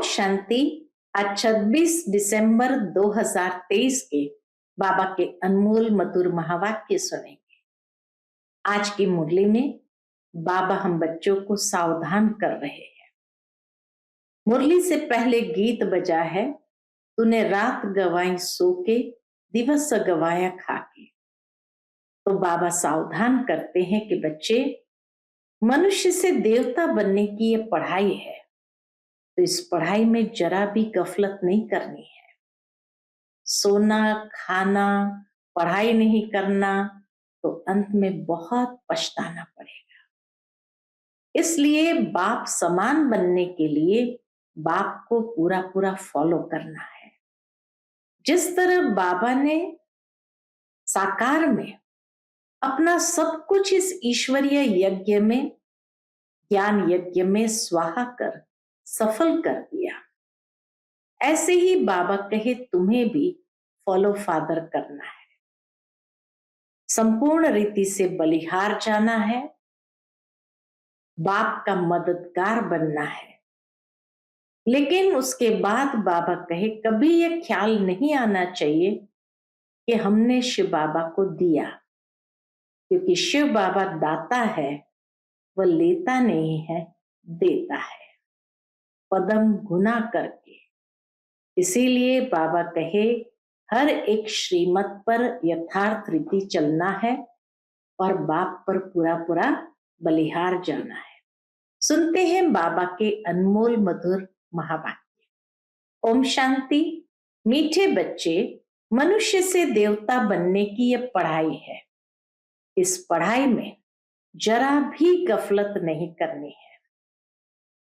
शांति। आज 26 दिसंबर 2023 के बाबा के अनमोल मधुर महावाक्य सुनेंगे। आज की मुरली में बाबा हम बच्चों को सावधान कर रहे हैं। मुरली से पहले गीत बजा है, तूने रात गवाई सो के, दिवस गवाया खा के। तो बाबा सावधान करते हैं कि बच्चे, मनुष्य से देवता बनने की ये पढ़ाई है, तो इस पढ़ाई में जरा भी गफलत नहीं करनी है। सोना, खाना, पढ़ाई नहीं करना तो अंत में बहुत पछताना पड़ेगा। इसलिए बाप समान बनने के लिए बाप को पूरा पूरा फॉलो करना है। जिस तरह बाबा ने साकार में अपना सब कुछ इस ईश्वरीय यज्ञ में, ज्ञान यज्ञ में स्वाहा कर सफल कर दिया, ऐसे ही बाबा कहे तुम्हें भी फॉलो फादर करना है। संपूर्ण रीति से बलिहार जाना है, बाप का मददगार बनना है। लेकिन उसके बाद बाबा कहे कभी यह ख्याल नहीं आना चाहिए कि हमने शिव बाबा को दिया, क्योंकि शिव बाबा दाता है, वह लेता नहीं है, देता है पदम गुना करके। इसीलिए बाबा कहे हर एक श्रीमत पर यथार्थ रीति चलना है और बाप पर पूरा पूरा बलिहार जाना है। सुनते हैं बाबा के अनमोल मधुर महावाक्य। ओम शांति। मीठे बच्चे, मनुष्य से देवता बनने की यह पढ़ाई है। इस पढ़ाई में जरा भी गफलत नहीं करनी है।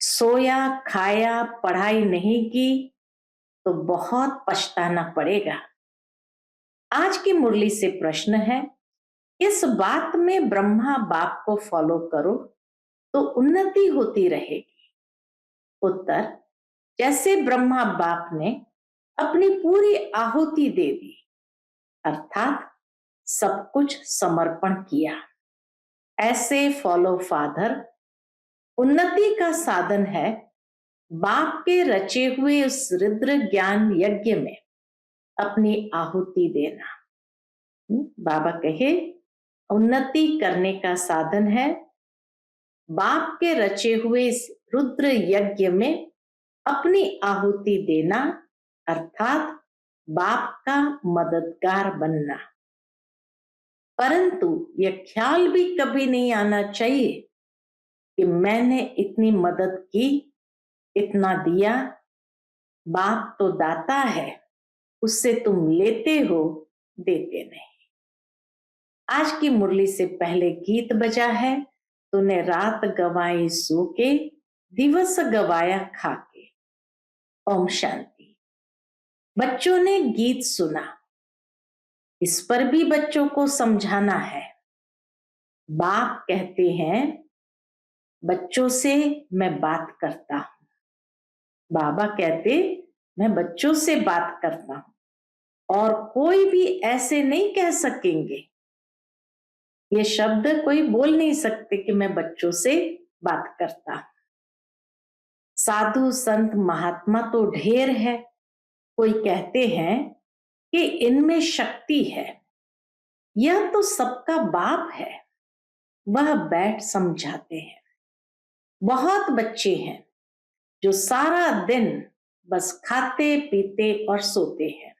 सोया, खाया, पढ़ाई नहीं की तो बहुत पछताना पड़ेगा। आज की मुरली से प्रश्न है, इस बात में ब्रह्मा बाप को फॉलो करो तो उन्नति होती रहेगी। उत्तर, जैसे ब्रह्मा बाप ने अपनी पूरी आहुति दे दी, अर्थात सब कुछ समर्पण किया, ऐसे फॉलो फादर उन्नति का साधन है। बाप के रचे हुए उस रुद्र ज्ञान यज्ञ में अपनी आहुति देना। बाबा कहे उन्नति करने का साधन है बाप के रचे हुए इस रुद्र यज्ञ में अपनी आहुति देना, अर्थात बाप का मददगार बनना। परंतु यह ख्याल भी कभी नहीं आना चाहिए कि मैंने इतनी मदद की, इतना दिया, बाप तो दाता है, उससे तुम लेते हो, देते नहीं। आज की मुरली से पहले गीत बजा है, तूने रात गवाई सो के, दिवस गवाया खा के। ओम शांति। बच्चों ने गीत सुना, इस पर भी बच्चों को समझाना है। बाप कहते हैं बच्चों से मैं बात करता हूं। बाबा कहते मैं बच्चों से बात करता हूं और कोई भी ऐसे नहीं कह सकेंगे, ये शब्द कोई बोल नहीं सकते कि मैं बच्चों से बात करता हूं। साधु संत महात्मा तो ढेर है, कोई कहते हैं कि इनमें शक्ति है, यह तो सबका बाप है, वह बैठ समझाते हैं। बहुत बच्चे हैं जो सारा दिन बस खाते पीते और सोते हैं,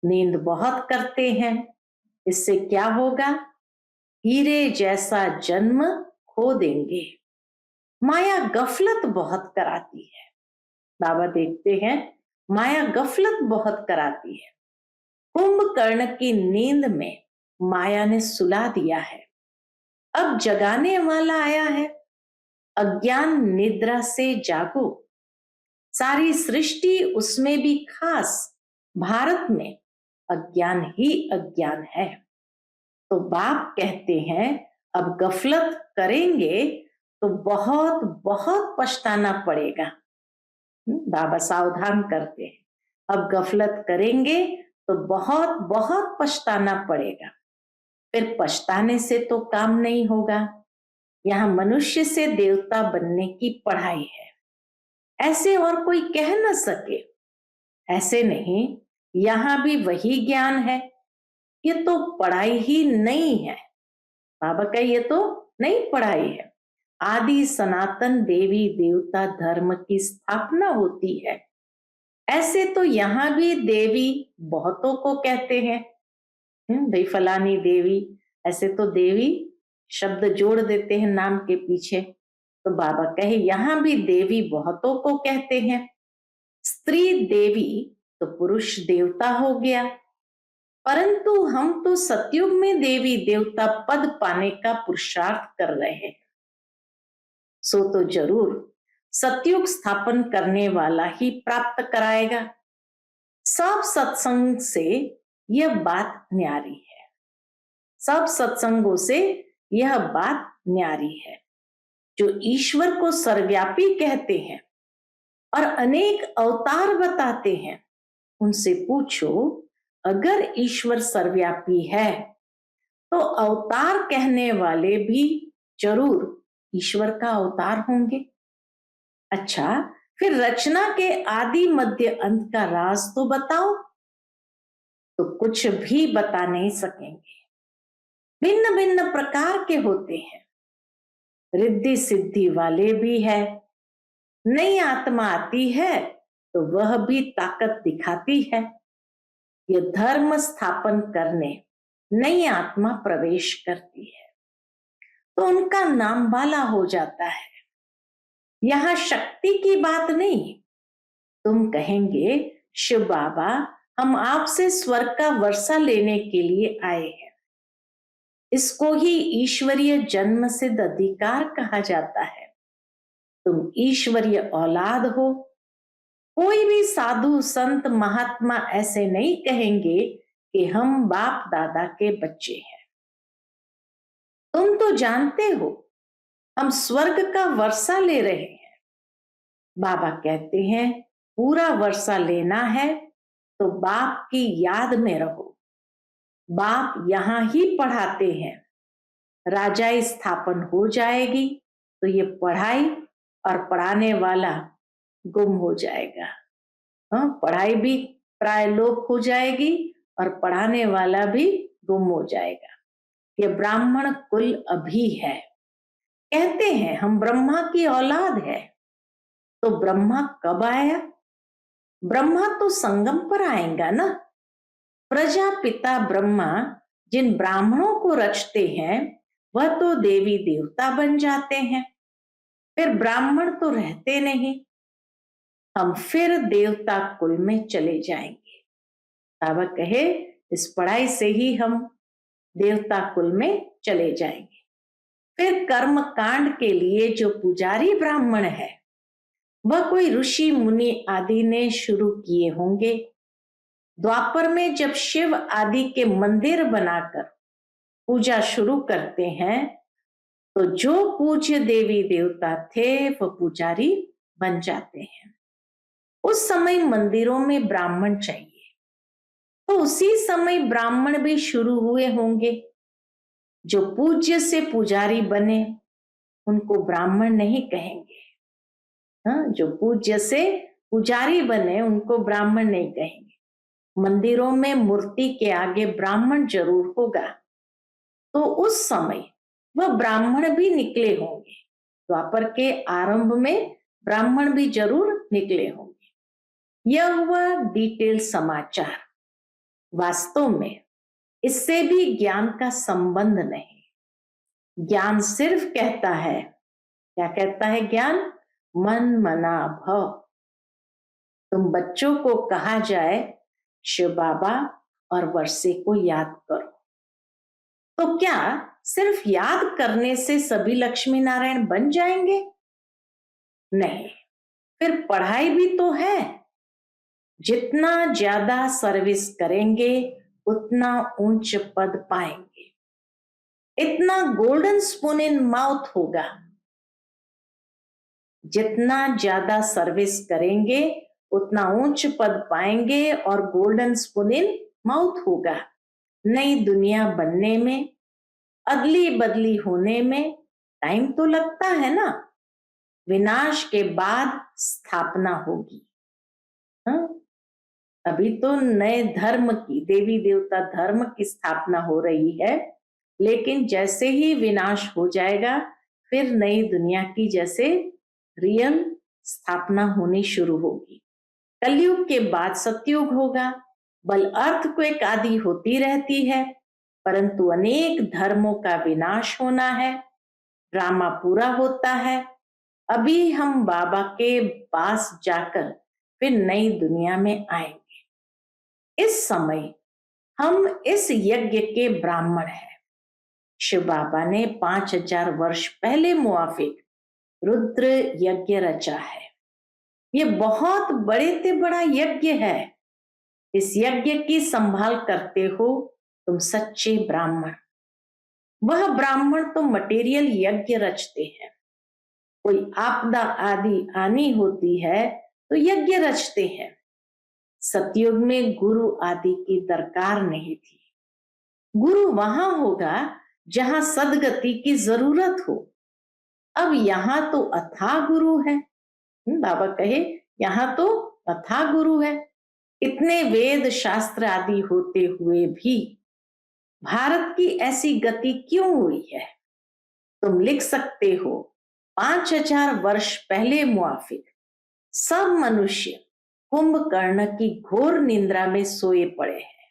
नींद बहुत करते हैं। इससे क्या होगा? हीरे जैसा जन्म खो देंगे। माया गफलत बहुत कराती है। बाबा देखते हैं माया गफलत बहुत कराती है। कुंभकर्ण की नींद में माया ने सुला दिया है, अब जगाने वाला आया है। अज्ञान निद्रा से जागो। सारी सृष्टि, उसमें भी खास भारत में अज्ञान ही अज्ञान है। तो बाप कहते हैं अब गफलत करेंगे तो बहुत बहुत पछताना पड़ेगा। बाबा सावधान करते हैं, अब गफलत करेंगे तो बहुत बहुत पछताना पड़ेगा। फिर पछताने से तो काम नहीं होगा। यहाँ मनुष्य से देवता बनने की पढ़ाई है। ऐसे और कोई कह न सके। ऐसे नहीं, यहाँ भी वही ज्ञान है। ये तो पढ़ाई ही नहीं है। बाबा का ये तो नहीं पढ़ाई है। आदि सनातन देवी देवता धर्म की स्थापना होती है। ऐसे तो यहाँ भी देवी बहुतों को कहते हैं। भाई फलानी देवी, ऐसे तो देवी शब्द जोड़ देते हैं नाम के पीछे। तो बाबा कहे यहाँ भी देवी बहुतों को कहते हैं। स्त्री देवी तो पुरुष देवता हो गया, परंतु हम तो सतयुग में देवी देवता पद पाने का पुरुषार्थ कर रहे हैं। सो तो जरूर सतयुग स्थापन करने वाला ही प्राप्त कराएगा। सब सत्संग से यह बात न्यारी है। सब सत्संगों से यह बात न्यारी है। जो ईश्वर को सर्वव्यापी कहते हैं और अनेक अवतार बताते हैं, उनसे पूछो अगर ईश्वर सर्वव्यापी है तो अवतार कहने वाले भी जरूर ईश्वर का अवतार होंगे। अच्छा, फिर रचना के आदि मध्य अंत का राज तो बताओ। तो कुछ भी बता नहीं सकेंगे। भिन्न भिन्न प्रकार के होते हैं। रिद्धि सिद्धि वाले भी है। नई आत्मा आती है तो वह भी ताकत दिखाती है। यह धर्म स्थापन करने नई आत्मा प्रवेश करती है तो उनका नाम वाला हो जाता है। यहां शक्ति की बात नहीं। तुम कहेंगे शिव बाबा, हम आपसे स्वर्ग का वर्षा लेने के लिए आए हैं। इसको ही ईश्वरीय जन्म सिद्ध अधिकार कहा जाता है। तुम ईश्वरीय औलाद हो। कोई भी साधु संत महात्मा ऐसे नहीं कहेंगे कि हम बाप दादा के बच्चे हैं। तुम तो जानते हो हम स्वर्ग का वर्षा ले रहे हैं। बाबा कहते हैं पूरा वर्षा लेना है तो बाप की याद में रहो। बाप यहाँ ही पढ़ाते हैं। राजाई स्थापन हो जाएगी तो ये पढ़ाई और पढ़ाने वाला गुम हो जाएगा। पढ़ाई भी प्राय लोप हो जाएगी और पढ़ाने वाला भी गुम हो जाएगा। ये ब्राह्मण कुल अभी है। कहते हैं हम ब्रह्मा की औलाद है। तो ब्रह्मा कब आया? ब्रह्मा तो संगम पर आएगा ना। प्रजापिता ब्रह्मा जिन ब्राह्मणों को रचते हैं वह तो देवी देवता बन जाते हैं। फिर ब्राह्मण तो रहते नहीं। हम फिर देवता कुल में चले जाएंगे। बाबा कहे इस पढ़ाई से ही हम देवता कुल में चले जाएंगे। फिर कर्म कांड के लिए जो पुजारी ब्राह्मण है वह कोई ऋषि मुनि आदि ने शुरू किए होंगे। द्वापर में जब शिव आदि के मंदिर बनाकर पूजा शुरू करते हैं तो जो पूज्य देवी देवता थे वह पुजारी बन जाते हैं। उस समय मंदिरों में ब्राह्मण चाहिए तो उसी समय ब्राह्मण भी शुरू हुए होंगे। जो पूज्य से पुजारी बने उनको ब्राह्मण नहीं कहेंगे। जो पूज्य से पुजारी बने उनको ब्राह्मण नहीं कहेंगे। मंदिरों में मूर्ति के आगे ब्राह्मण जरूर होगा तो उस समय वह ब्राह्मण भी निकले होंगे। द्वापर के आरंभ में ब्राह्मण भी जरूर निकले होंगे। यह हुआ डिटेल समाचार। वास्तव में इससे भी ज्ञान का संबंध नहीं। ज्ञान सिर्फ कहता है, क्या कहता है ज्ञान? मन मना भव। तुम बच्चों को कहा जाए शिव बाबा और वर्षे को याद करो तो क्या सिर्फ याद करने से सभी लक्ष्मी नारायण बन जाएंगे? नहीं, फिर पढ़ाई भी तो है। जितना ज्यादा सर्विस करेंगे उतना ऊंच पद पाएंगे। इतना गोल्डन स्पून इन माउथ होगा। जितना ज्यादा सर्विस करेंगे उतना ऊंच पद पाएंगे और गोल्डन स्पून इन माउथ होगा। नई दुनिया बनने में, अदली बदली होने में टाइम तो लगता है ना। विनाश के बाद स्थापना होगी। हाँ? अभी तो नए धर्म की, देवी देवता धर्म की स्थापना हो रही है, लेकिन जैसे ही विनाश हो जाएगा फिर नई दुनिया की जैसे रियल स्थापना होनी शुरू होगी। कलयुग के बाद सतयुग होगा। बल अर्थक्वेक आदि होती रहती है, परंतु अनेक धर्मों का विनाश होना है, ड्रामा पूरा होता है। अभी हम बाबा के पास जाकर फिर नई दुनिया में आएंगे। इस समय हम इस यज्ञ के ब्राह्मण हैं। शिव बाबा ने 5000 वर्ष पहले मुआफिक रुद्र यज्ञ रचा है। ये बहुत बड़े से बड़ा यज्ञ है। इस यज्ञ की संभाल करते हो तुम सच्चे ब्राह्मण। वह ब्राह्मण तो मटेरियल यज्ञ रचते हैं। कोई आपदा आदि आनी होती है तो यज्ञ रचते हैं। सतयुग में गुरु आदि की दरकार नहीं थी। गुरु वहां होगा जहां सदगति की जरूरत हो। अब यहाँ तो अथाह गुरु है। बाबा कहे यहाँ तो अथाह गुरु है। इतने वेद शास्त्र आदि होते हुए भी भारत की ऐसी गति क्यों हुई है? तुम लिख सकते हो 5000 वर्ष पहले मुआफिक सब मनुष्य कुंभकर्ण की घोर निंद्रा में सोए पड़े हैं।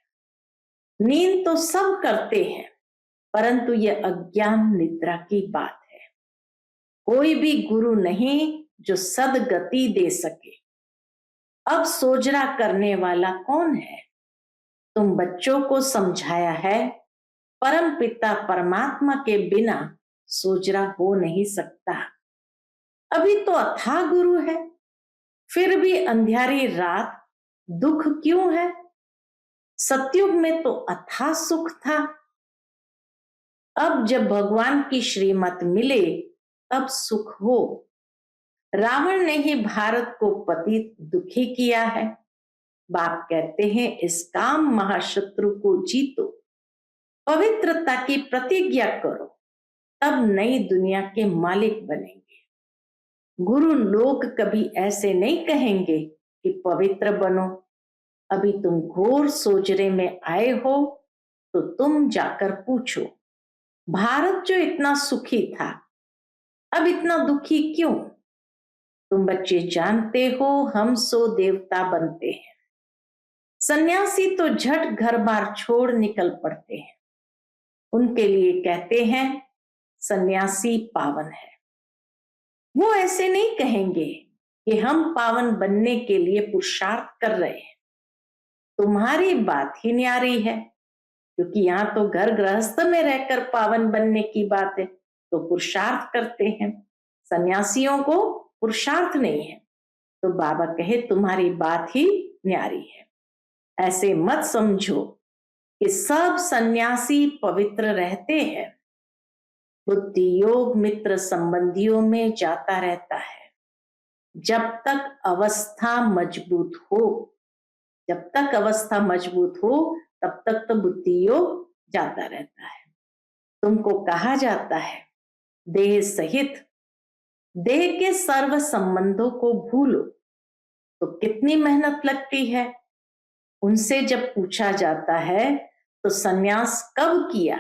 नींद तो सब करते हैं, परंतु यह अज्ञान निद्रा की बात है। कोई भी गुरु नहीं जो सदगति दे सके। अब सोजरा करने वाला कौन है? तुम बच्चों को समझाया है परम पिता परमात्मा के बिना सोजरा हो नहीं सकता। अभी तो अथाह गुरु है, फिर भी अंधियारी रात दुख क्यों है? सतयुग में तो अथाह सुख था। अब जब भगवान की श्रीमत मिले तब सुख हो। रावण ने ही भारत को पतित दुखी किया है। बाप कहते हैं इस काम महाशत्रु को जीतो, पवित्रता की प्रतिज्ञा करो, तब नई दुनिया के मालिक बनेंगे। गुरु लोग कभी ऐसे नहीं कहेंगे कि पवित्र बनो। अभी तुम घोर सोजरे में आए हो तो तुम जाकर पूछो, भारत जो इतना सुखी था अब इतना दुखी क्यों? तुम बच्चे जानते हो हम सो देवता बनते हैं। सन्यासी तो झट घर बार छोड़ निकल पड़ते हैं। उनके लिए कहते हैं सन्यासी पावन है। वो ऐसे नहीं कहेंगे कि हम पावन बनने के लिए पुरुषार्थ कर रहे हैं। तुम्हारी बात ही न्यारी है, क्योंकि यहाँ तो घर गृहस्थ में रहकर पावन बनने की बात है, तो पुरुषार्थ करते हैं। सन्यासियों को पुरुषार्थ नहीं है। तो बाबा कहे तुम्हारी बात ही न्यारी है। ऐसे मत समझो कि सब सन्यासी पवित्र रहते हैं। बुद्धि योग मित्र संबंधियों में जाता रहता है। जब तक अवस्था मजबूत हो, जब तक अवस्था मजबूत हो तब तक तो बुद्धि योग जाता रहता है। तुमको कहा जाता है देह सहित देह के सर्व संबंधों को भूलो, तो कितनी मेहनत लगती है। उनसे जब पूछा जाता है तो सन्यास कब किया,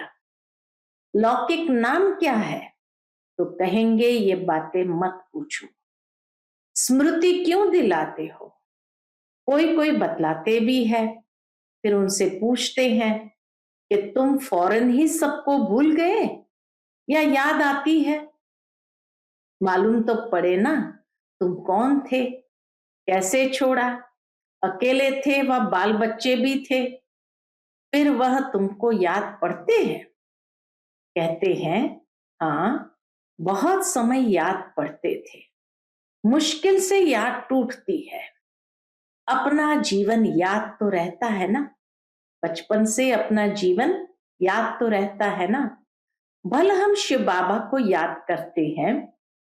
लौकिक नाम क्या है, तो कहेंगे ये बातें मत पूछो। स्मृति क्यों दिलाते हो? कोई कोई बतलाते भी है। फिर उनसे पूछते हैं कि तुम फौरन ही सबको भूल गए या याद आती है? मालूम तो पड़े ना तुम कौन थे, कैसे छोड़ा, अकेले थे व बाल बच्चे भी थे, फिर वह तुमको याद पड़ते हैं? कहते हैं हाँ, बहुत समय याद पड़ते थे, मुश्किल से याद टूटती है। अपना जीवन याद तो रहता है ना, बचपन से अपना जीवन याद तो रहता है ना। भले हम शिव बाबा को याद करते हैं,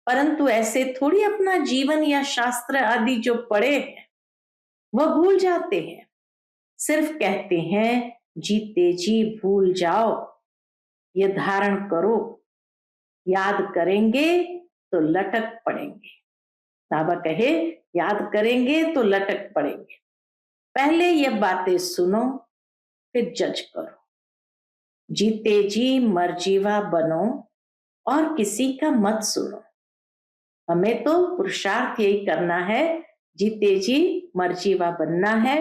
परंतु ऐसे थोड़ी अपना जीवन या शास्त्र आदि जो पढ़े हैं वह भूल जाते हैं। सिर्फ कहते हैं जीते जी भूल जाओ, ये धारण करो। याद करेंगे तो लटक पड़ेंगे। बाबा कहे याद करेंगे तो लटक पड़ेंगे। पहले ये बातें सुनो, फिर जज करो। जीते जी मरजीवा बनो और किसी का मत सुनो। हमें तो पुरुषार्थ यही करना है, जीते जी मरजीवा बनना है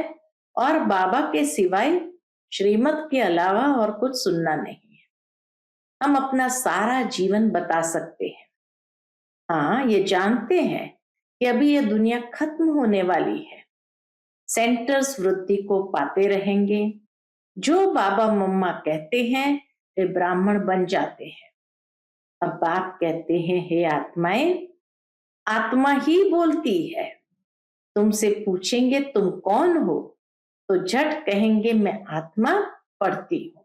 और बाबा के सिवाय श्रीमत के अलावा और कुछ सुनना नहीं है। हम अपना सारा जीवन बता सकते हैं। हाँ, ये जानते हैं कि अभी ये दुनिया खत्म होने वाली है। सेंटर्स वृद्धि को पाते रहेंगे। जो बाबा मम्मा कहते हैं वे ब्राह्मण बन जाते हैं। अब बाप कहते हैं, हे आत्माएं, आत्मा ही बोलती है। तुमसे पूछेंगे तुम कौन हो, तो झट कहेंगे मैं आत्मा पढ़ती हूं।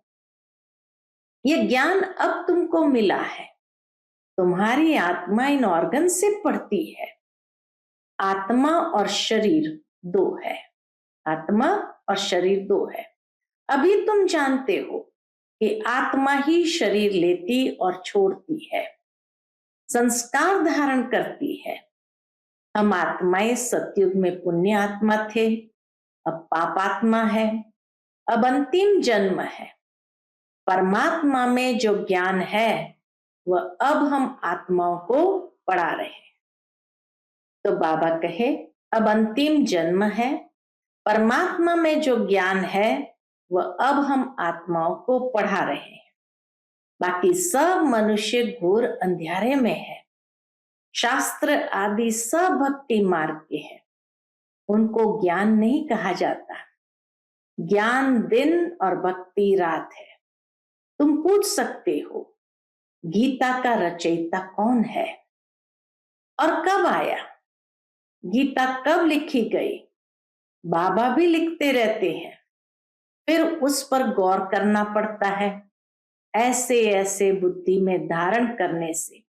ये ज्ञान अब तुमको मिला है। तुम्हारी आत्मा इन ऑर्गन से पढ़ती है। आत्मा और शरीर दो है। आत्मा और शरीर दो है। अभी तुम जानते हो कि आत्मा ही शरीर लेती और छोड़ती है, संस्कार धारण करती है। हम आत्माएं सतयुग में पुण्य आत्मा थे, अब पाप आत्मा है, अब अंतिम जन्म है। परमात्मा में जो ज्ञान है वह अब हम आत्माओं को पढ़ा रहे हैं। तो बाबा कहे अब अंतिम जन्म है, परमात्मा में जो ज्ञान है वह अब हम आत्माओं को पढ़ा रहे हैं। बाकी सब मनुष्य घोर अंधेरे में है। शास्त्र आदि सब भक्ति मार्ग के हैं, उनको ज्ञान नहीं कहा जाता। ज्ञान दिन और भक्ति रात है। तुम पूछ सकते हो गीता का रचयिता कौन है और कब आया? गीता कब लिखी गई? बाबा भी लिखते रहते हैं, फिर उस पर गौर करना पड़ता है। ऐसे ऐसे बुद्धि में धारण करने से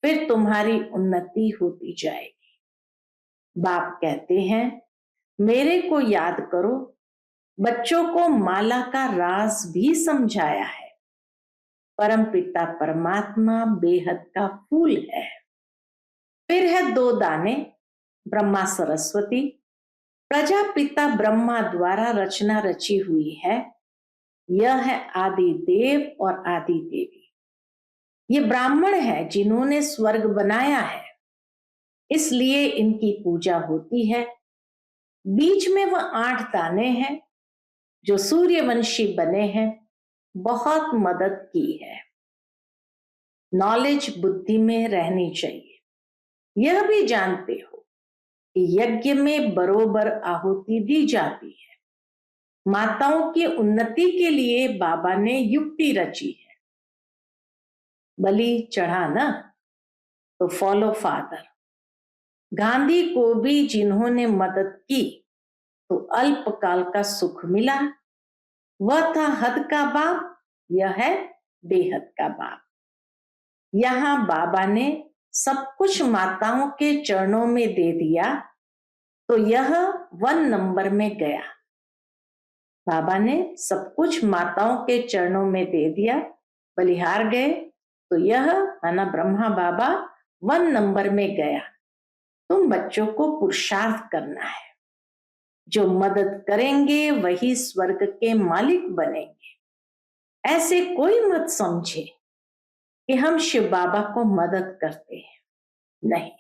फिर तुम्हारी उन्नति होती जाएगी। बाप कहते हैं मेरे को याद करो। बच्चों को माला का राज भी समझाया है। परम पिता परमात्मा बेहद का फूल है। फिर है दो दाने, ब्रह्मा सरस्वती। प्रजापिता ब्रह्मा द्वारा रचना रची हुई है। यह है आदि देव और आदि देवी। ये ब्राह्मण है जिन्होंने स्वर्ग बनाया है, इसलिए इनकी पूजा होती है। बीच में वह 8 दाने हैं जो सूर्यवंशी बने हैं, बहुत मदद की है। नॉलेज बुद्धि में रहनी चाहिए। यह भी जानते हो कि यज्ञ में बरोबर आहुति दी जाती है। माताओं की उन्नति के लिए बाबा ने युक्ति रची है। बलि चढ़ा ना, तो फॉलो फादर। गांधी को भी जिन्होंने मदद की तो अल्पकाल का सुख मिला। वह था हद का बाप, यह है बेहद का बाप। यहां बाबा ने सब कुछ माताओं के चरणों में दे दिया तो यह 1 नंबर में गया। बाबा ने सब कुछ माताओं के चरणों में दे दिया, बलिहार गए, तो यह है ना ब्रह्मा बाबा 1 नंबर में गया। तुम बच्चों को पुरुषार्थ करना है। जो मदद करेंगे वही स्वर्ग के मालिक बनेंगे। ऐसे कोई मत समझे कि हम शिव बाबा को मदद करते हैं। नहीं,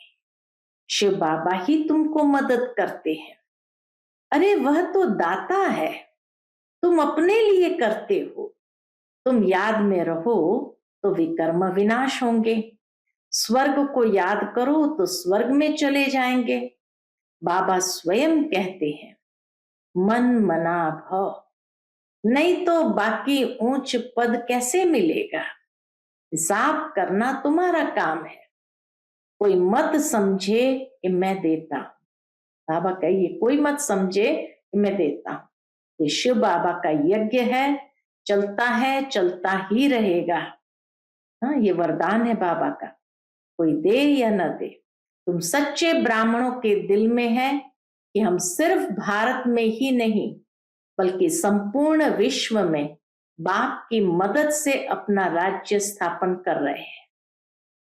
शिव बाबा ही तुमको मदद करते हैं। अरे वह तो दाता है, तुम अपने लिए करते हो। तुम याद में रहो तो विकर्म विनाश होंगे। स्वर्ग को याद करो तो स्वर्ग में चले जाएंगे। बाबा स्वयं कहते हैं मन मना भव, नहीं तो बाकी ऊंच पद कैसे मिलेगा। हिसाब करना तुम्हारा काम है। कोई मत समझे कि मैं देता हूं। बाबा कहिए कोई मत समझे कि मैं देता हूं। ये शिव बाबा का यज्ञ है, चलता है, चलता ही रहेगा। हाँ, ये वरदान है बाबा का, कोई दे या न दे। तुम सच्चे ब्राह्मणों के दिल में है कि हम सिर्फ भारत में ही नहीं बल्कि संपूर्ण विश्व में बाप की मदद से अपना राज्य स्थापन कर रहे हैं।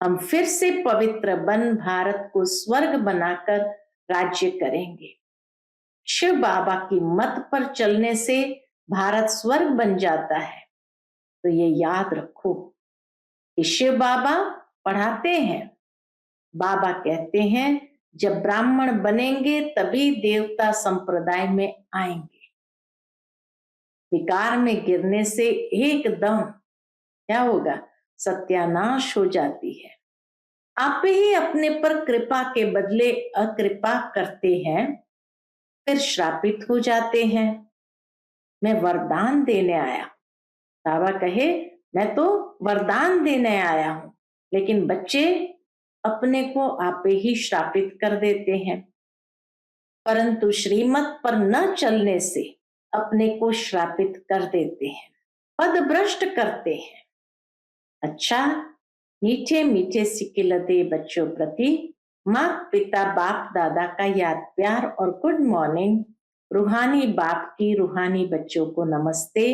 हम फिर से पवित्र बन भारत को स्वर्ग बनाकर राज्य करेंगे। शिव बाबा की मत पर चलने से भारत स्वर्ग बन जाता है। तो ये याद रखो कि शिव बाबा पढ़ाते हैं, बाबा कहते हैं जब ब्राह्मण बनेंगे तभी देवता संप्रदाय में आएंगे। विकार में गिरने से एकदम क्या होगा? सत्यानाश हो जाती है। आप ही अपने पर कृपा के बदले अकृपा करते हैं, फिर श्रापित हो जाते हैं। मैं वरदान देने आया। बाबा कहे मैं तो वरदान देने आया हूं, लेकिन बच्चे अपने को आप ही श्रापित कर देते हैं। परंतु श्रीमत पर न चलने से अपने को श्रापित कर देते हैं, पदभ्रष्ट करते हैं। अच्छा, मीठे मीठे सिकिलते बच्चों प्रति माँ पिता बाप दादा का याद प्यार और गुड मॉर्निंग। रूहानी बाप की रूहानी बच्चों को नमस्ते।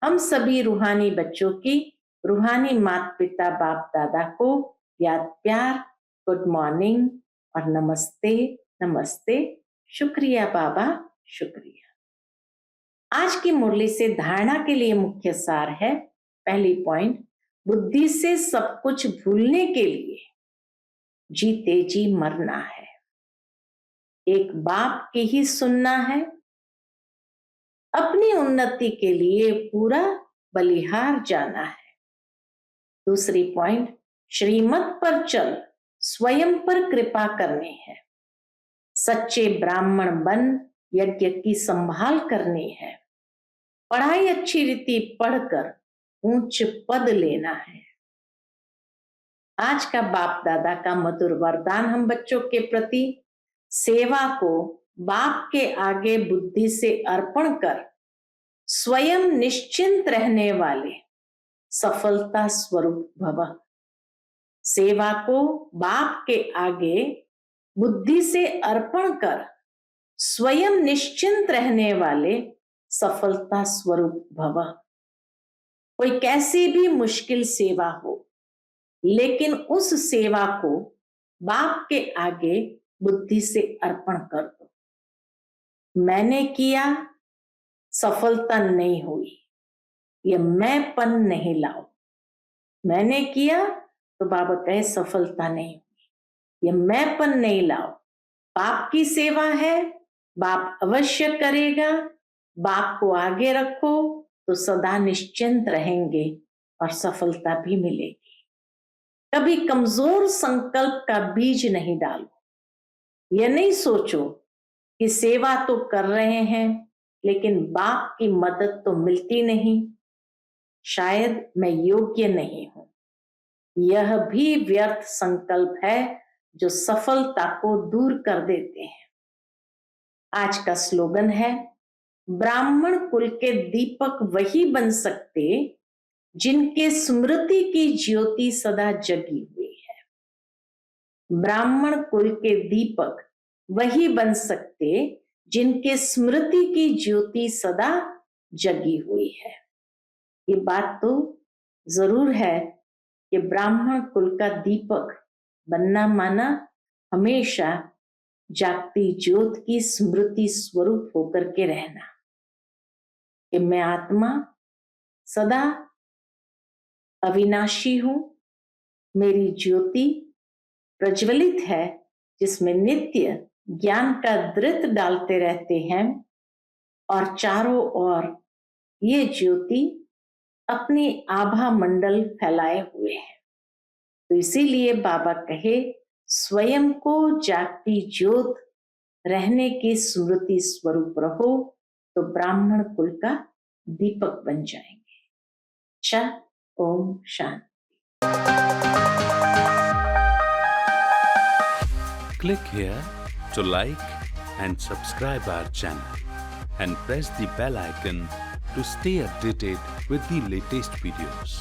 हम सभी रूहानी बच्चों की रूहानी माता पिता बाप दादा को याद प्यार, गुड मॉर्निंग और नमस्ते नमस्ते। शुक्रिया बाबा, शुक्रिया। आज की मुरली से धारणा के लिए मुख्य सार है। पहली पॉइंट, बुद्धि से सब कुछ भूलने के लिए जीते जी मरना है। एक बाप की ही सुनना है। अपनी उन्नति के लिए पूरा बलिहार जाना है। दूसरी पॉइंट, श्रीमत पर चल स्वयं पर कृपा करनी है। सच्चे ब्राह्मण बन यज्ञ की संभाल करनी है। पढ़ाई अच्छी रीति पढ़कर ऊंच पद लेना है। आज का बाप दादा का मधुर वरदान हम बच्चों के प्रति, सेवा को बाप के आगे बुद्धि से अर्पण कर स्वयं निश्चिंत रहने वाले सफलता स्वरूप भव। सेवा को बाप के आगे बुद्धि से अर्पण कर स्वयं निश्चिंत रहने वाले सफलता स्वरूप भव। कोई कैसी भी मुश्किल सेवा हो, लेकिन उस सेवा को बाप के आगे बुद्धि से अर्पण कर दो। मैंने किया, सफलता नहीं हुई, ये मैंपन नहीं लाओ। मैंने किया तो बाबा कहे सफलता नहीं हुई, ये मैंपन नहीं लाओ। बाप की सेवा है, बाप अवश्य करेगा। बाप को आगे रखो तो सदा निश्चिंत रहेंगे और सफलता भी मिलेगी। कभी कमजोर संकल्प का बीज नहीं डालो। यह नहीं सोचो कि सेवा तो कर रहे हैं लेकिन बाप की मदद तो मिलती नहीं, शायद मैं योग्य नहीं हूं। यह भी व्यर्थ संकल्प है जो सफलता को दूर कर देते हैं। आज का स्लोगन है, ब्राह्मण कुल के दीपक वही बन सकते जिनके स्मृति की ज्योति सदा जगी हुई है। ब्राह्मण कुल के दीपक वही बन सकते जिनके स्मृति की ज्योति सदा जगी हुई है। ये बात तो जरूर है कि ब्राह्मण कुल का दीपक बनना माना हमेशा जागती ज्योत की स्मृति स्वरूप होकर के रहना कि मैं आत्मा सदा अविनाशी हूं, मेरी ज्योति प्रज्वलित है जिसमें नित्य ज्ञान का दृत डालते रहते हैं और चारों ओर ये ज्योति अपनी आभा मंडल फैलाए हुए है। तो इसीलिए बाबा कहे स्वयं को जागती ज्योत रहने की स्मृति स्वरूप रहो तो ब्राह्मण कुल का दीपक बन जाएंगे। अच्छा, Om Shanti. Click here to like and subscribe our channel and press the bell icon to stay updated with the latest videos.